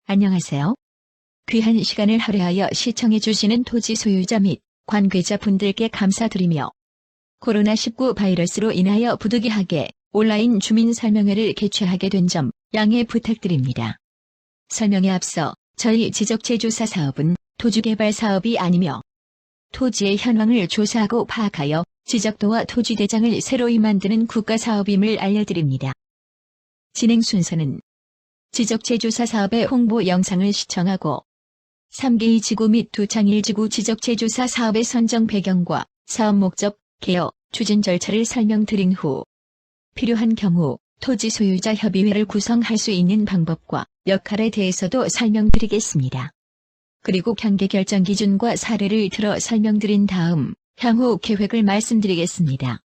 안녕하세요. 귀한 시간을 할애하여 시청해주시는 토지 소유자 및 관계자 분들께 감사드리며 코로나19 바이러스로 인하여 부득이하게 온라인 주민 설명회를 개최하게 된 점 양해 부탁드립니다. 설명에 앞서 저희 지적재조사 사업은 토지개발 사업이 아니며 토지의 현황을 조사하고 파악하여 지적도와 토지대장을 새로이 만드는 국가사업임을 알려드립니다. 진행 순서는 지적재조사 사업의 홍보 영상을 시청하고 3개의 지구 및 두창일지구 지적재조사 사업의 선정 배경과 사업 목적, 개요, 추진 절차를 설명드린 후 필요한 경우 토지 소유자 협의회를 구성할 수 있는 방법과 역할에 대해서도 설명드리겠습니다. 그리고 경계 결정 기준과 사례를 들어 설명드린 다음 향후 계획을 말씀드리겠습니다.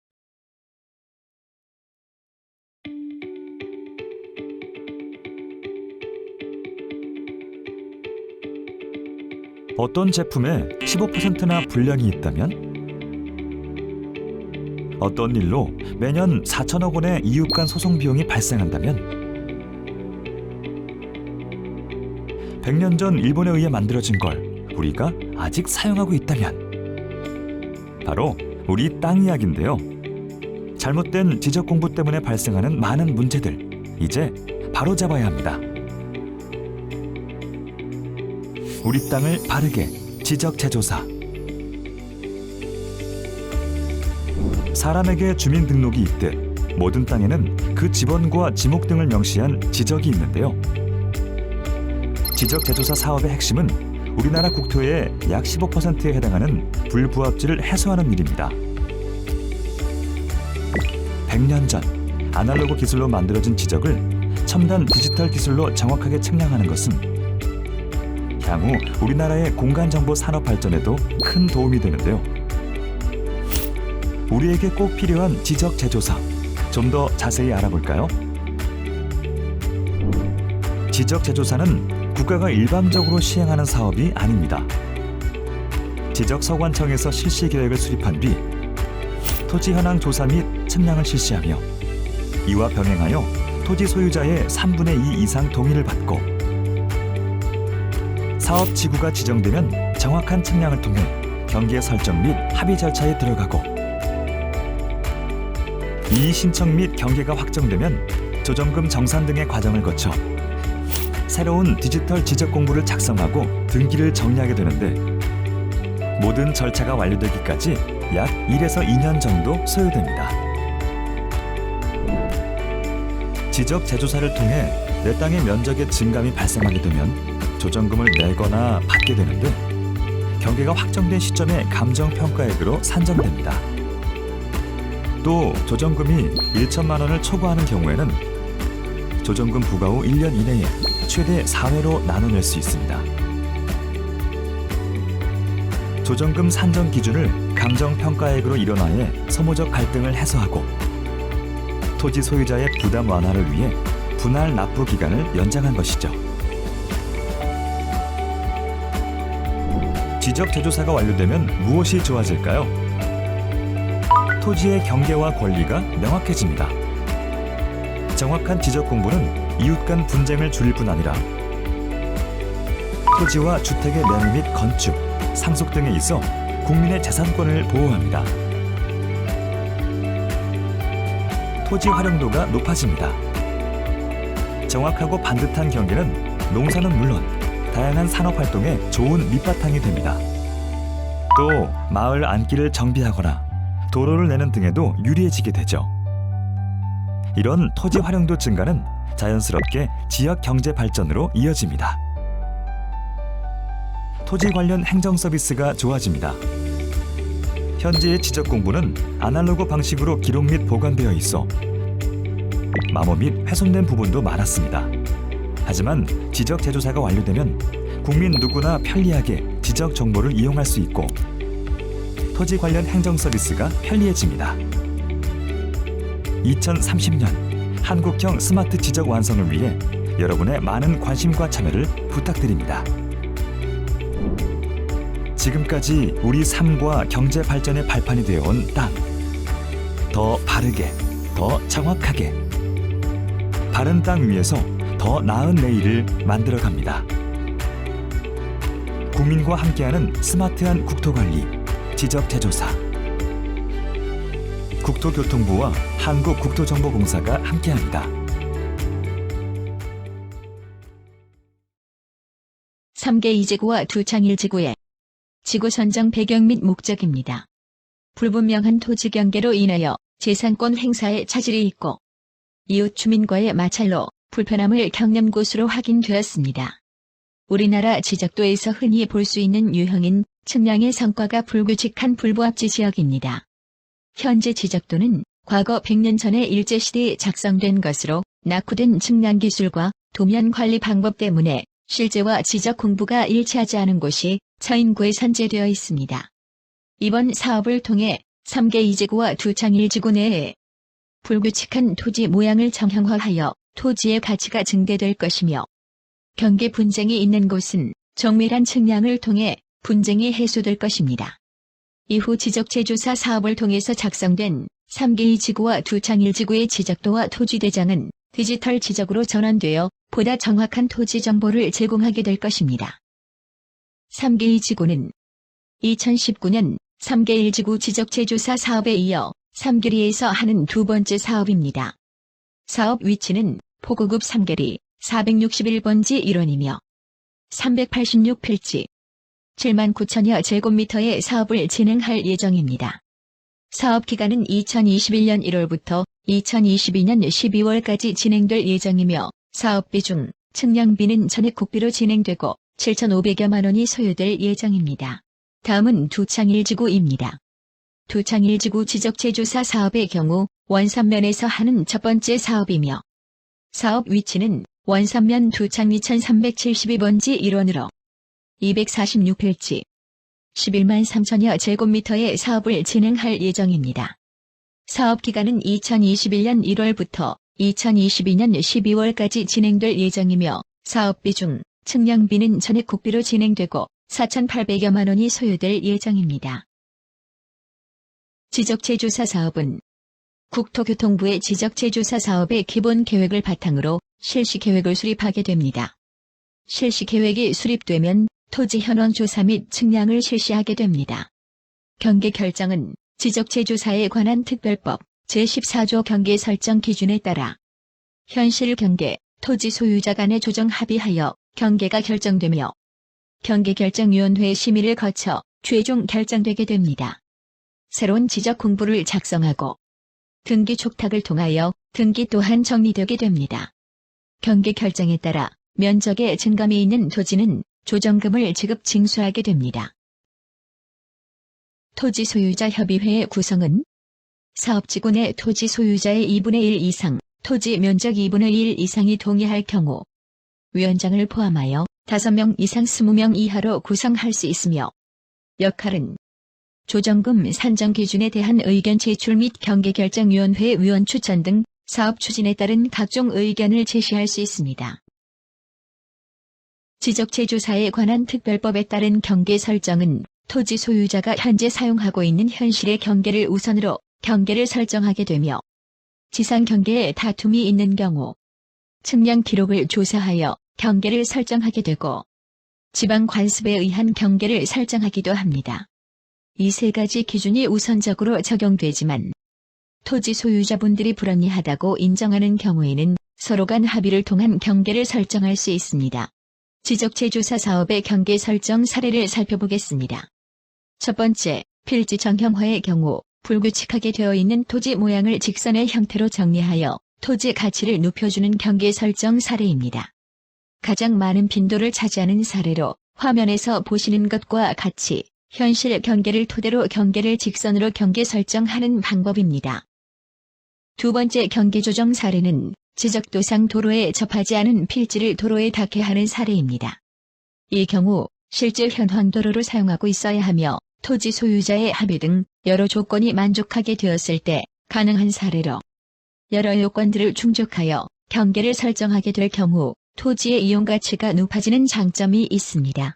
어떤 제품에 15%나 불량이 있다면? 어떤 일로 매년 4천억 원의 이웃 간 소송 비용이 발생한다면? 100년 전 일본에 의해 만들어진 걸 우리가 아직 사용하고 있다면? 바로 우리 땅 이야기인데요. 잘못된 지적 공부 때문에 발생하는 많은 문제들, 이제 바로잡아야 합니다. 우리 땅을 바르게 지적재조사. 사람에게 주민등록이 있듯 모든 땅에는 그 지번과 지목 등을 명시한 지적이 있는데요. 지적재조사 사업의 핵심은 우리나라 국토의 약 15%에 해당하는 불부합지를 해소하는 일입니다. 100년 전 아날로그 기술로 만들어진 지적을 첨단 디지털 기술로 정확하게 측량하는 것은 향후 우리나라의 공간정보 산업 발전에도 큰 도움이 되는데요. 우리에게 꼭 필요한 지적재조사, 좀 더 자세히 알아볼까요? 지적재조사는 국가가 일반적으로 시행하는 사업이 아닙니다. 지적서관청에서 실시계획을 수립한 뒤 토지 현황 조사 및 측량을 실시하며 이와 병행하여 토지 소유자의 3분의 2 이상 동의를 받고 사업 지구가 지정되면 정확한 측량을 통해 경계 설정 및 합의 절차에 들어가고 이의 신청 및 경계가 확정되면 조정금 정산 등의 과정을 거쳐 새로운 디지털 지적 공부를 작성하고 등기를 정리하게 되는데 모든 절차가 완료되기까지 약 1에서 2년 정도 소요됩니다. 지적 재조사를 통해 내 땅의 면적의 증감이 발생하게 되면 조정금을 내거나 받게 되는데 경계가 확정된 시점에 감정평가액으로 산정됩니다. 또 조정금이 1천만 원을 초과하는 경우에는 조정금 부과 후 1년 이내에 최대 4회로 나눠낼 수 있습니다. 조정금 산정 기준을 감정평가액으로 일원화해 소모적 갈등을 해소하고 토지 소유자의 부담 완화를 위해 분할 납부 기간을 연장한 것이죠. 지적재조사가 완료되면 무엇이 좋아질까요? 토지의 경계와 권리가 명확해집니다. 정확한 지적 공부는 이웃 간 분쟁을 줄일 뿐 아니라 토지와 주택의 매매 및 건축, 상속 등에 있어 국민의 재산권을 보호합니다. 토지 활용도가 높아집니다. 정확하고 반듯한 경계는 농사는 물론 다양한 산업활동에 좋은 밑바탕이 됩니다. 또 마을 안길을 정비하거나 도로를 내는 등에도 유리해지게 되죠. 이런 토지 활용도 증가는 자연스럽게 지역 경제 발전으로 이어집니다. 토지 관련 행정 서비스가 좋아집니다. 현재의 지적 공부는 아날로그 방식으로 기록 및 보관되어 있어 마모 및 훼손된 부분도 많았습니다. 하지만 지적 재조사가 완료되면 국민 누구나 편리하게 지적 정보를 이용할 수 있고 토지 관련 행정 서비스가 편리해집니다. 2030년 한국형 스마트 지적 완성을 위해 여러분의 많은 관심과 참여를 부탁드립니다. 지금까지 우리 삶과 경제 발전의 발판이 되어온 땅. 더 바르게, 더 정확하게. 바른 땅 위에서 더 나은 내일을 만들어갑니다. 국민과 함께하는 스마트한 국토관리, 지적제조사. 국토교통부와 한국국토정보공사가 함께합니다. 3개 이지구와 2창1지구의 지구 선정 배경 및 목적입니다. 불분명한 토지 경계로 인하여 재산권 행사에 차질이 있고 이웃 주민과의 마찰로 불편함을 겪는 곳으로 확인되었습니다. 우리나라 지적도에서 흔히 볼 수 있는 유형인 측량의 성과가 불규칙한 불부합지 지역입니다. 현재 지적도는 과거 100년 전에 일제시대에 작성된 것으로 낙후된 측량 기술과 도면 관리 방법 때문에 실제와 지적 공부가 일치하지 않은 곳이 처인구에 산재되어 있습니다. 이번 사업을 통해 3개 이지구와 2창1지구 내에 불규칙한 토지 모양을 정형화하여 토지의 가치가 증대될 것이며 경계 분쟁이 있는 곳은 정밀한 측량을 통해 분쟁이 해소될 것입니다. 이후 지적재조사 사업을 통해서 작성된 3개 이지구와 2창1지구의 지적도와 토지대장은 디지털 지적으로 전환되어 보다 정확한 토지 정보를 제공하게 될 것입니다. 3개 이지구는 2019년 3개 1지구 지적재조사 사업에 이어 3계리에서 하는 두 번째 사업입니다. 사업 위치는 포구급 3계리 461번지 1원이며 386필지 79,000여 제곱미터의 사업을 진행할 예정입니다. 사업 기간은 2021년 1월부터 2022년 12월까지 진행될 예정이며 사업비 중 측량비는 전액 국비로 진행되고 7,500여만 원이 소요될 예정입니다. 다음은 2창1지구입니다. 2창1지구 지적재조사 사업의 경우 원산면에서 하는 첫 번째 사업이며 사업 위치는 원산면 2창 2372번지 1원으로 246필지 11만 3천여 제곱미터의 사업을 진행할 예정입니다. 사업 기간은 2021년 1월부터 2022년 12월까지 진행될 예정이며 사업비 중 측량비는 전액 국비로 진행되고 4,800여만 원이 소요될 예정입니다. 지적재조사 사업은 국토교통부의 지적재조사 사업의 기본 계획을 바탕으로 실시계획을 수립하게 됩니다. 실시계획이 수립되면 토지 현황 조사 및 측량을 실시하게 됩니다. 경계 결정은 지적재조사에 관한 특별법 제14조 경계 설정 기준에 따라 현실 경계, 토지 소유자 간의 조정 합의하여 경계가 결정되며 경계결정위원회 심의를 거쳐 최종 결정되게 됩니다. 새로운 지적 공부를 작성하고 등기 촉탁을 통하여 등기 또한 정리되게 됩니다. 경계 결정에 따라 면적에 증감이 있는 토지는 조정금을 지급 징수하게 됩니다. 토지 소유자 협의회의 구성은 사업지구 내 토지 소유자의 2분의 1 이상, 토지 면적 2분의 1 이상이 동의할 경우 위원장을 포함하여 5명 이상 20명 이하로 구성할 수 있으며 역할은 조정금 산정 기준에 대한 의견 제출 및 경계결정위원회 위원 추천 등 사업 추진에 따른 각종 의견을 제시할 수 있습니다. 지적재조사에 관한 특별법에 따른 경계 설정은 토지 소유자가 현재 사용하고 있는 현실의 경계를 우선으로 경계를 설정하게 되며 지상 경계에 다툼이 있는 경우 측량 기록을 조사하여 경계를 설정하게 되고 지방 관습에 의한 경계를 설정하기도 합니다. 이 세 가지 기준이 우선적으로 적용되지만 토지 소유자분들이 불합리하다고 인정하는 경우에는 서로 간 합의를 통한 경계를 설정할 수 있습니다. 지적재조사 사업의 경계 설정 사례를 살펴보겠습니다. 첫 번째, 필지 정형화의 경우 불규칙하게 되어 있는 토지 모양을 직선의 형태로 정리하여 토지 가치를 높여주는 경계 설정 사례입니다. 가장 많은 빈도를 차지하는 사례로 화면에서 보시는 것과 같이 현실 경계를 토대로 경계를 직선으로 경계 설정하는 방법입니다. 두 번째 경계 조정 사례는 지적도상 도로에 접하지 않은 필지를 도로에 닿게 하는 사례입니다. 이 경우 실제 현황 도로를 사용하고 있어야 하며 토지 소유자의 합의 등 여러 조건이 만족하게 되었을 때 가능한 사례로 여러 요건들을 충족하여 경계를 설정하게 될 경우 토지의 이용 가치가 높아지는 장점이 있습니다.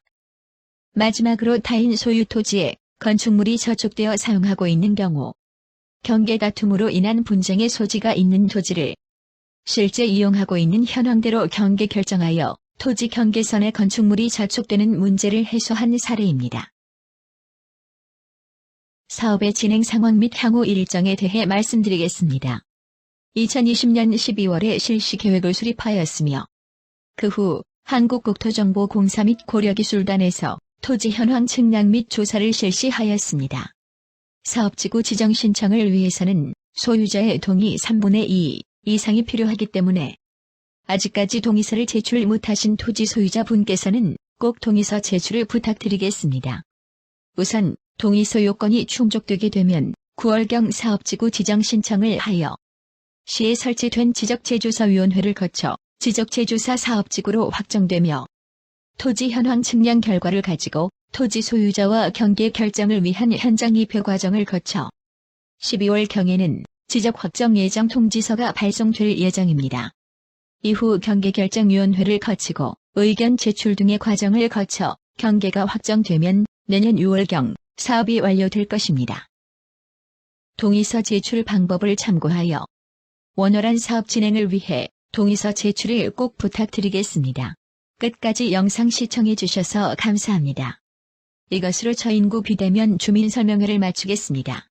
마지막으로 타인 소유 토지에 건축물이 저촉되어 사용하고 있는 경우 경계 다툼으로 인한 분쟁의 소지가 있는 토지를 실제 이용하고 있는 현황대로 경계 결정하여 토지 경계선에 건축물이 자촉되는 문제를 해소한 사례입니다. 사업의 진행 상황 및 향후 일정에 대해 말씀드리겠습니다. 2020년 12월에 실시 계획을 수립하였으며 그 후 한국국토정보공사 및 고려기술단에서 토지 현황 측량 및 조사를 실시하였습니다. 사업지구 지정 신청을 위해서는 소유자의 동의 3분의 2 이상이 필요하기 때문에 아직까지 동의서를 제출 못하신 토지 소유자 분께서는 꼭 동의서 제출을 부탁드리겠습니다. 우선 동의서 요건이 충족되게 되면 9월경 사업지구 지정 신청을 하여 시에 설치된 지적재조사위원회를 거쳐 지적재조사 사업지구로 확정되며 토지 현황 측량 결과를 가지고 토지 소유자와 경계 결정을 위한 현장 입회 과정을 거쳐 12월경에는 지적 확정 예정 통지서가 발송될 예정입니다. 이후 경계결정위원회를 거치고 의견 제출 등의 과정을 거쳐 경계가 확정되면 내년 6월경 사업이 완료될 것입니다. 동의서 제출 방법을 참고하여 원활한 사업 진행을 위해 동의서 제출을 꼭 부탁드리겠습니다. 끝까지 영상 시청해 주셔서 감사합니다. 이것으로 저인구 비대면 주민설명회를 마치겠습니다.